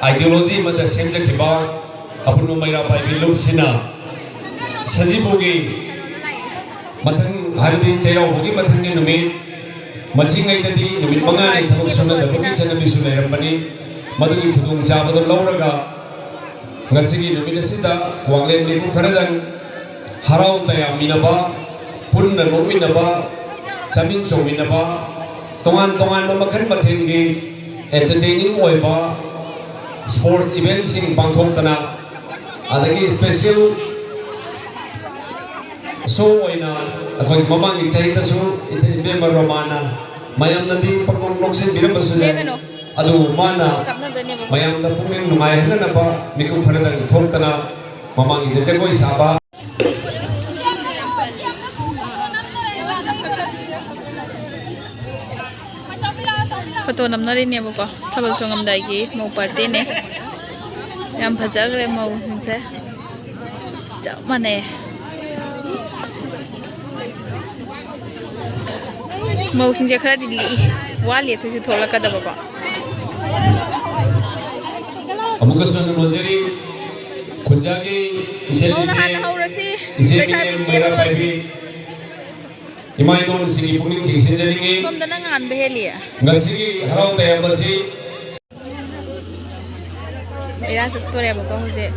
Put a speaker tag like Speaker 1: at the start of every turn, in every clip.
Speaker 1: ideology mada semja kiba apun maira pai bilum sina sajibogi mathang harbi chayau bogi mathang ni numi machingai tadi numi mangai thok suna da bogi chana bi suna rambani madugi thudung jabado lauraga ngasigi numi nasida wanglen ni ku kharadang harau taya minaba punna nominaba chamin chominaba tongan tongan mamakhan mathengi entertaining oiba sports events sing bangthok tana adagi special show oina akoi mamang ichai ta su ite member romana mayam nadi pakong loksen biram basu adu mana mayam da pungeng numai hana na ba mikum kharadang thok tana mamang ite jagoi saba
Speaker 2: photo नमना रही है बुको थबल तो ngam dai ki mau party ne yam phajagre mau se cha mane mau sing je khara di li wali to ju thola ka da buko
Speaker 1: amuka sunu nonjeri khunjagi
Speaker 2: mau na han haurasi paisa bi ke
Speaker 1: imai don sigi puning jing sinjaringi
Speaker 2: kom dana ngan behelia
Speaker 1: ngasigi harau taya basi
Speaker 2: ira satore buko hose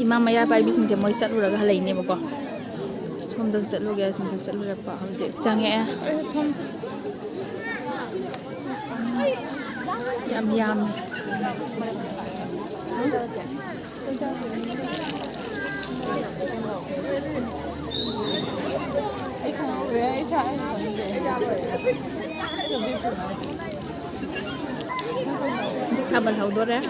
Speaker 2: ima maya pai bi singje moi sat luraga halai ne bako som dam sat luga som dam sat lura pa hause change yam yam Kapan outdoor ya?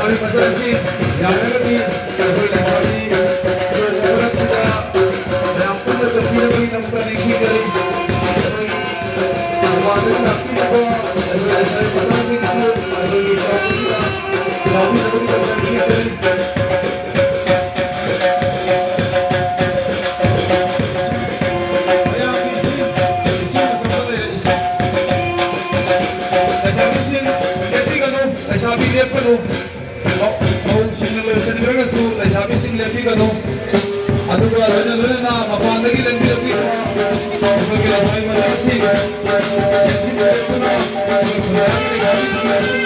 Speaker 3: lesawi masasi yang lagi kalau lesawi so orang sudah yang pun sepi lagi nampak isi kali awalnya napi apa lesawi masasi so ada lesawi sudah tapi lagi nampak isi kali Sabi dia penuh, mau single su, sabi single lepi kanu, adu ko alana na mapan lagi lepi, bagi sabi masasi, single penuh, sabi single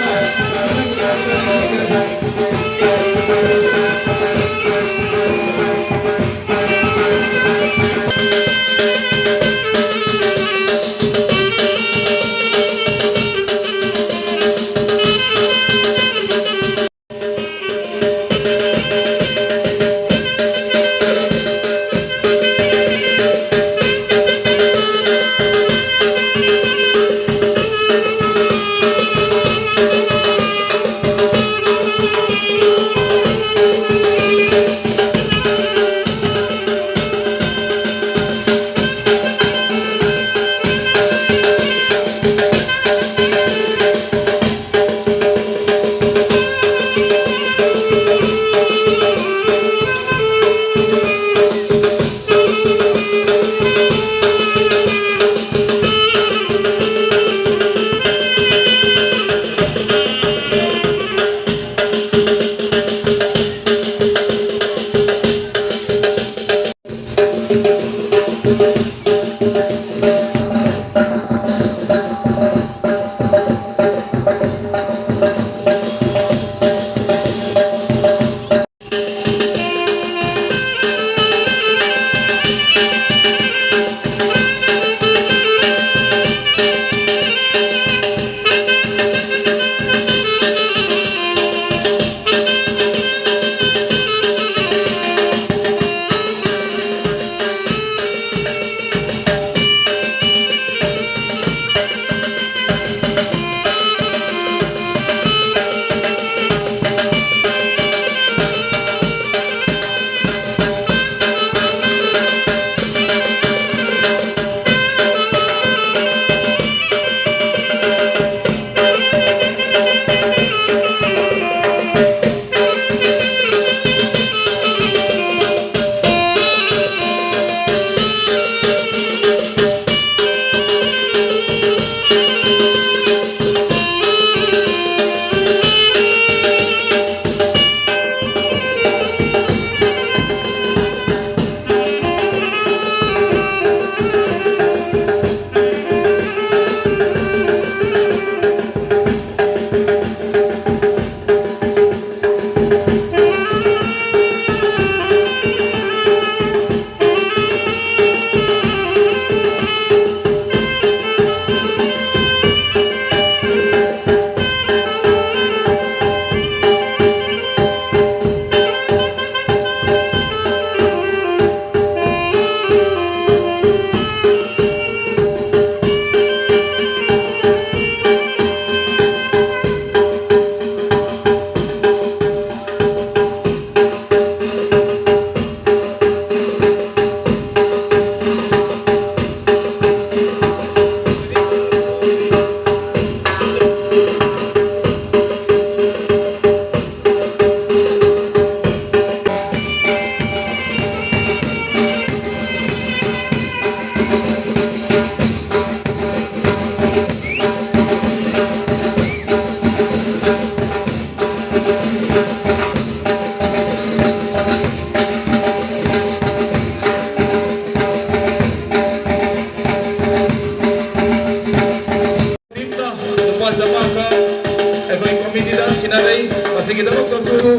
Speaker 3: Pasigidamag dasu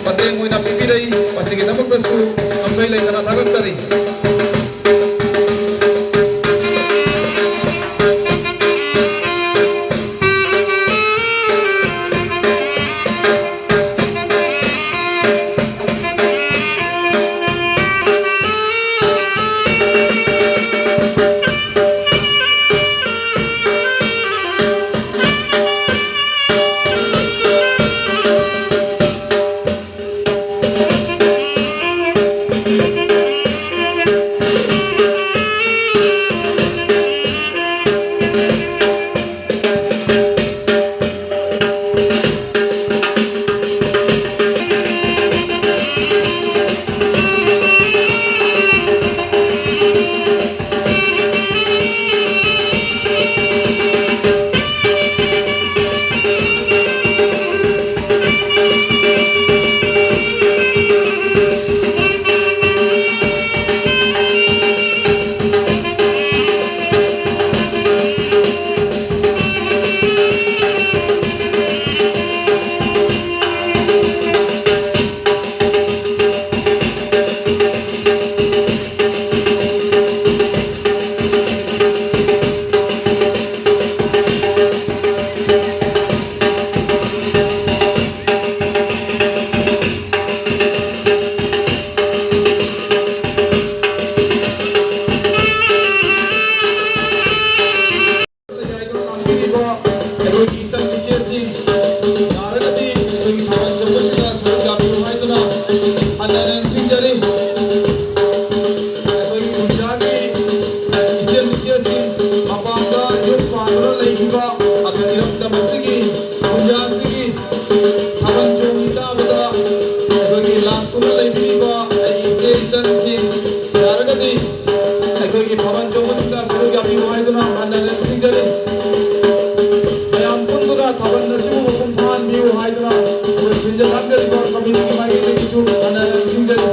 Speaker 3: pateng mo na pipilay pasigidamag dasu ang kailay na natagat sari ꯑꯩꯈꯣꯏꯒꯤ ꯏꯆꯟ ꯏꯆꯦꯁꯤꯡ ꯌꯥꯔꯒꯗꯤ ꯑꯩꯈꯣꯏꯒꯤ ꯊꯥꯕꯜ ꯆꯣꯡꯕꯁꯤꯗ ꯁꯔꯨꯛ ꯌꯥꯕꯤꯌꯨ ꯍꯥꯏꯗꯨꯅ ꯍꯟꯅ ꯅꯤꯡꯁꯤꯡꯖꯔꯤ ꯑꯩꯈꯣꯏꯒꯤ ꯈꯨꯟꯖꯥꯒꯤ ꯏꯆꯟ ꯏꯆꯦꯁꯤꯡ ꯃꯄꯥꯟꯗ ꯌꯨꯝ ꯄꯥꯟꯗꯨꯅ ꯂꯩꯈꯤꯕ ꯑꯗꯨ ꯏꯔꯝꯗꯝ ꯑꯁꯤꯒꯤ ꯈꯨꯟꯖꯥꯁꯤꯒꯤ ꯊꯥꯕꯜ ꯆꯣꯡꯉꯤ ꯇꯥꯕꯗ ꯑꯩꯈꯣꯏꯒꯤ ꯂꯥꯛꯇꯨꯅ ꯂꯩꯕꯤꯔꯤꯕ ꯑꯩꯒꯤ ꯏꯆꯦ ꯏꯆꯟꯁꯤꯡ ꯌꯥꯔꯒꯗꯤ ꯑꯩꯈꯣꯏꯒꯤ ꯊꯥꯕꯜ ꯆꯣꯡꯕꯁꯤꯗ ꯁꯔꯨꯛ ꯌꯥꯕꯤꯌꯨ ꯍꯥꯏꯗꯨꯅ ꯍꯟꯅ ꯅꯤꯡꯁꯤꯡꯖꯔꯤ ꯃꯌꯥꯝ ꯄꯨꯟꯗꯨꯅ ꯊꯥꯕꯜ ꯑꯁꯤꯕꯨ ꯃꯄꯨꯡ ꯐꯥꯍꯟꯕꯤꯌꯨ ꯍꯥꯏꯗꯨꯅ ꯑꯩꯈꯣꯏ ꯁꯤꯟꯖ ꯂꯥꯡꯖꯔꯤꯕ ꯀꯝꯃꯤꯇꯤꯒꯤ ꯃꯥꯏꯀꯩꯗꯒꯤꯁꯨ ꯍꯟꯅ ꯅꯤꯡꯁꯤꯡꯖꯔꯤ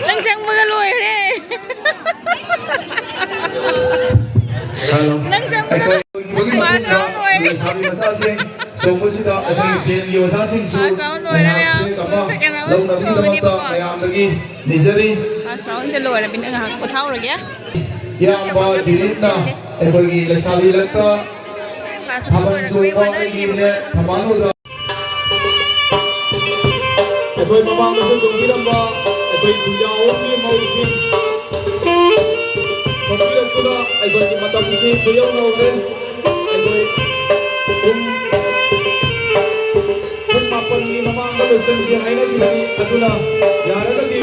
Speaker 2: Nang chang mga loy re. Nang chang mga loy.
Speaker 3: Sabi masasing songmusida ating PNG masasing su lâu năm đi đâu mà làm lagi nizari
Speaker 2: Asal sa loy na pinang ko thau ra kya.
Speaker 3: yang ba dirit na ay bagi lasali lata thaban su ba ay ne thamano da ay mamang sa sungkiram ba ay kunjao ni mausin pagkiran ko na ay bagi matapisi kuyaw na ore ay Pagpapalingin naman ang kalusan siya ay nagilani at na yara na di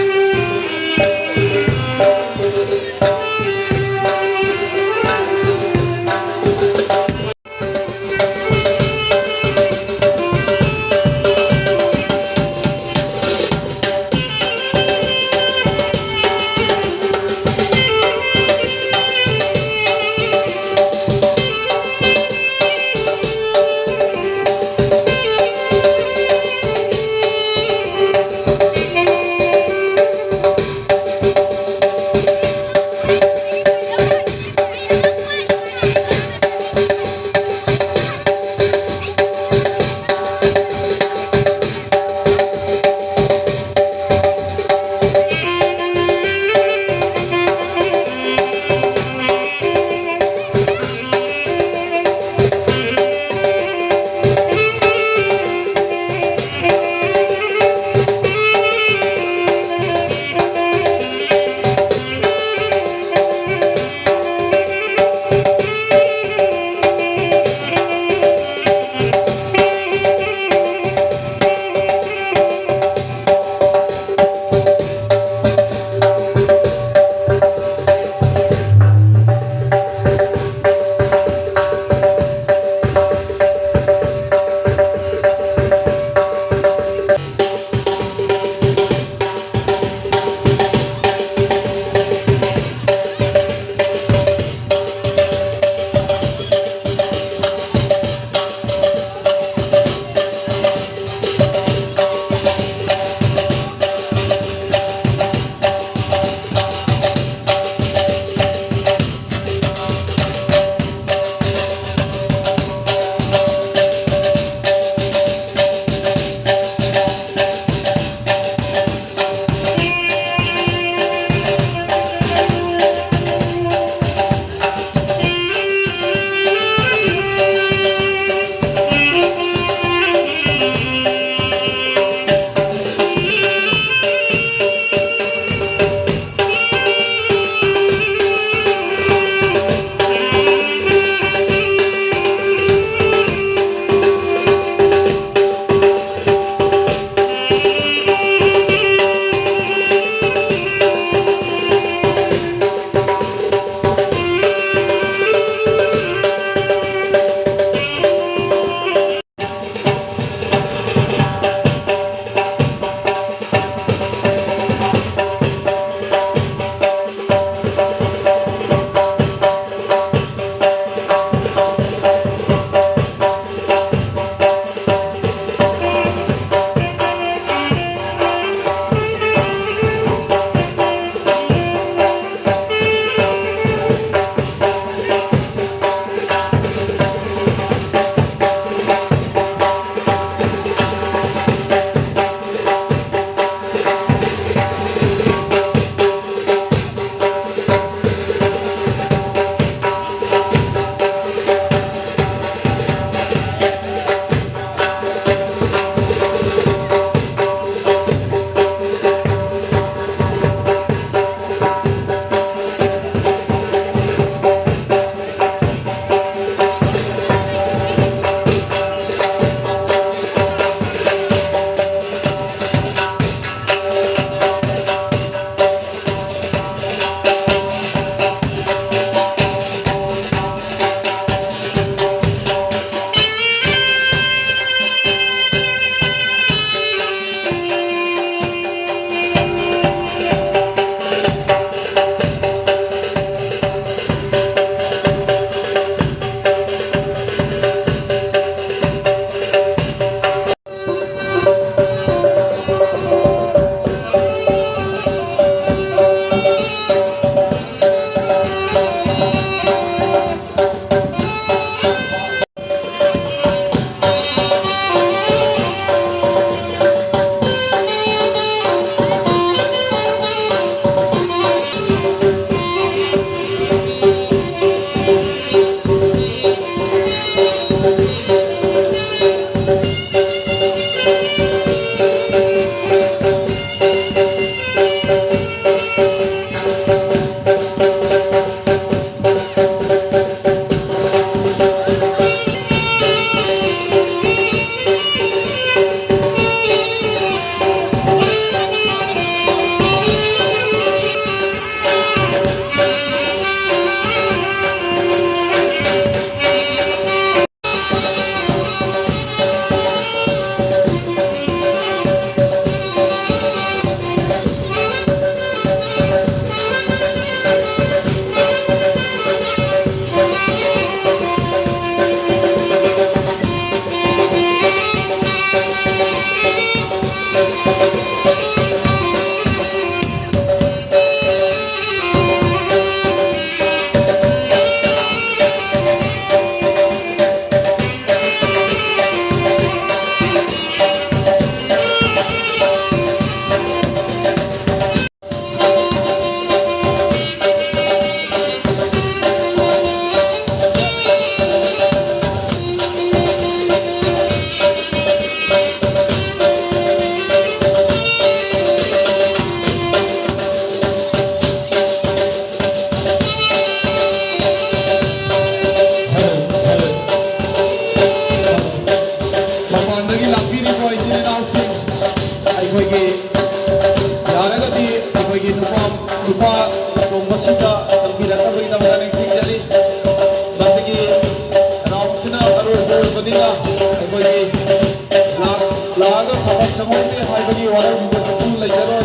Speaker 3: चमोइते हाइबगी वाला बिंदु लेजरो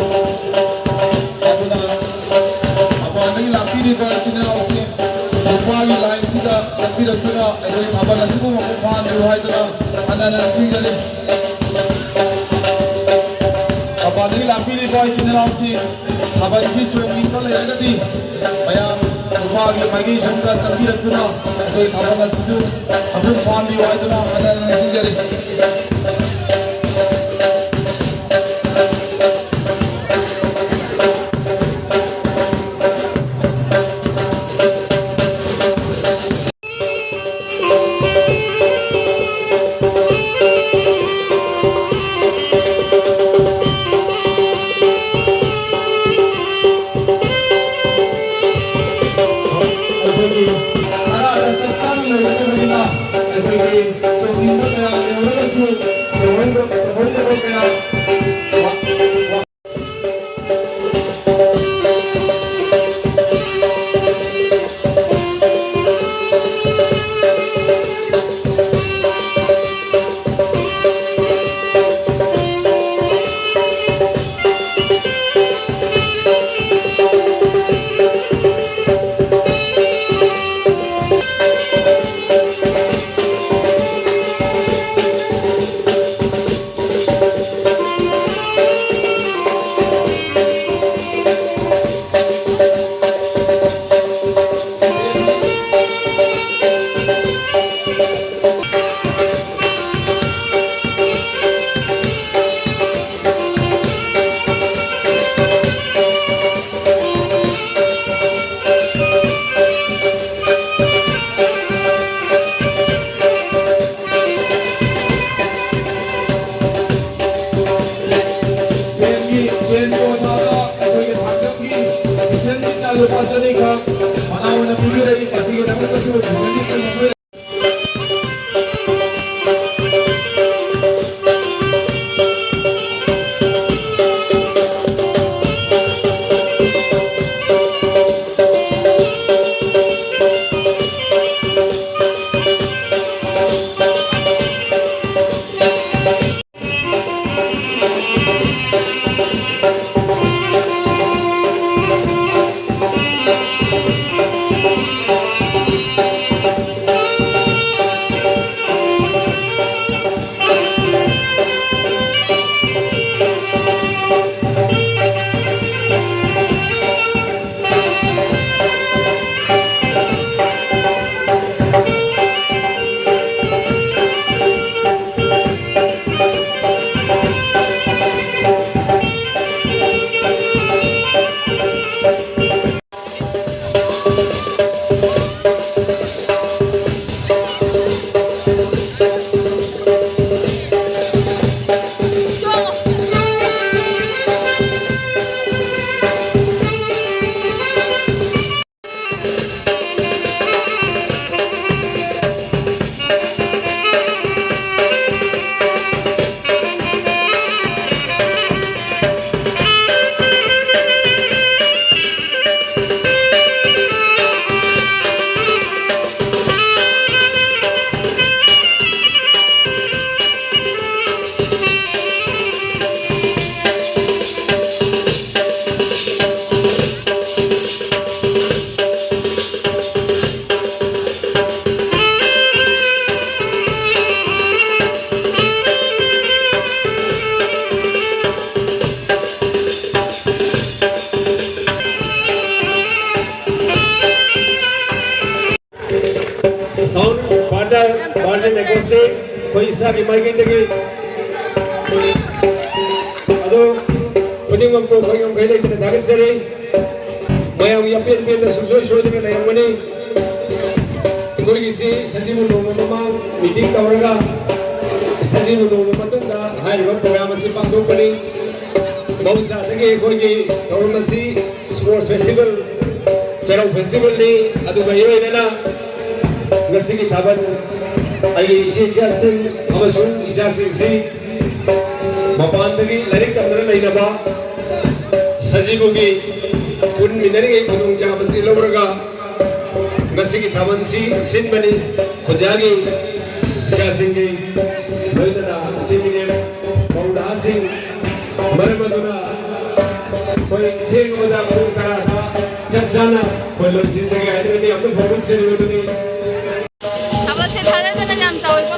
Speaker 3: अदुना अपानगी लापीरी पर चिनावसी नुपागी line सिदा संबिरतुना अदोई थाबन असिबु मकुफान दुहाइदुना अनन सिंगले अपानगी लापीरी पर चिनावसी थाबन सि चोंगिन को लेगदी मयाम नुपागी मगी संका संबिरतुना अदोई थाबन असिजु अबुन फान दुहाइदुना अनन सिंगले
Speaker 1: sound partner Margin Acoustic कोई इसा की माइकिंग देगी अदो पुदिंग मंगो कोई हम कहीं लेकिन धागन से नहीं मैं हम यहाँ पेन पेन सुसोई शोध में नहीं बने कोई किसी सजीव लोगों में माँ मीटिंग का होगा सजीव लोगों में तुम ना हाई वक्त प्रोग्राम से पंक्तों बनी बहुत सारे के कोई की थोड़ा मसी स्पोर्ट्स फेस्टिवल चलो फेस्टिवल नहीं अदो कहीं वो इन्हें ना ngasi ki thaban ai chinjan sing amasung ijasing si mapandagi larik tamdana naina ba sajibugi un minari ei khudung ja basi lobraga ngasi ki thaban si sinmani khujagi ijasing gi loidana chimine ꯃꯧꯅꯍꯥꯁꯤꯡ ꯃꯔꯝ ꯑꯗꯨꯅ ꯑꯩꯈꯣꯏ ꯊꯦꯡꯕꯗ ꯄꯨꯡ 10ꯗ ꯆꯞ ꯆꯥꯅ ꯑꯩꯈꯣꯏ ꯂꯣꯏꯁꯤꯟꯖꯒꯦ ꯍꯥꯏꯗꯨꯅꯤ ꯑꯃꯨꯛ ꯐꯣꯡꯗꯣꯛꯆꯔꯤꯕꯗꯨꯅꯤ
Speaker 2: ꯊꯕꯛꯁꯦ ꯊꯥꯖꯗꯅ ꯌꯥꯝ ꯇꯧꯋꯤꯀꯣ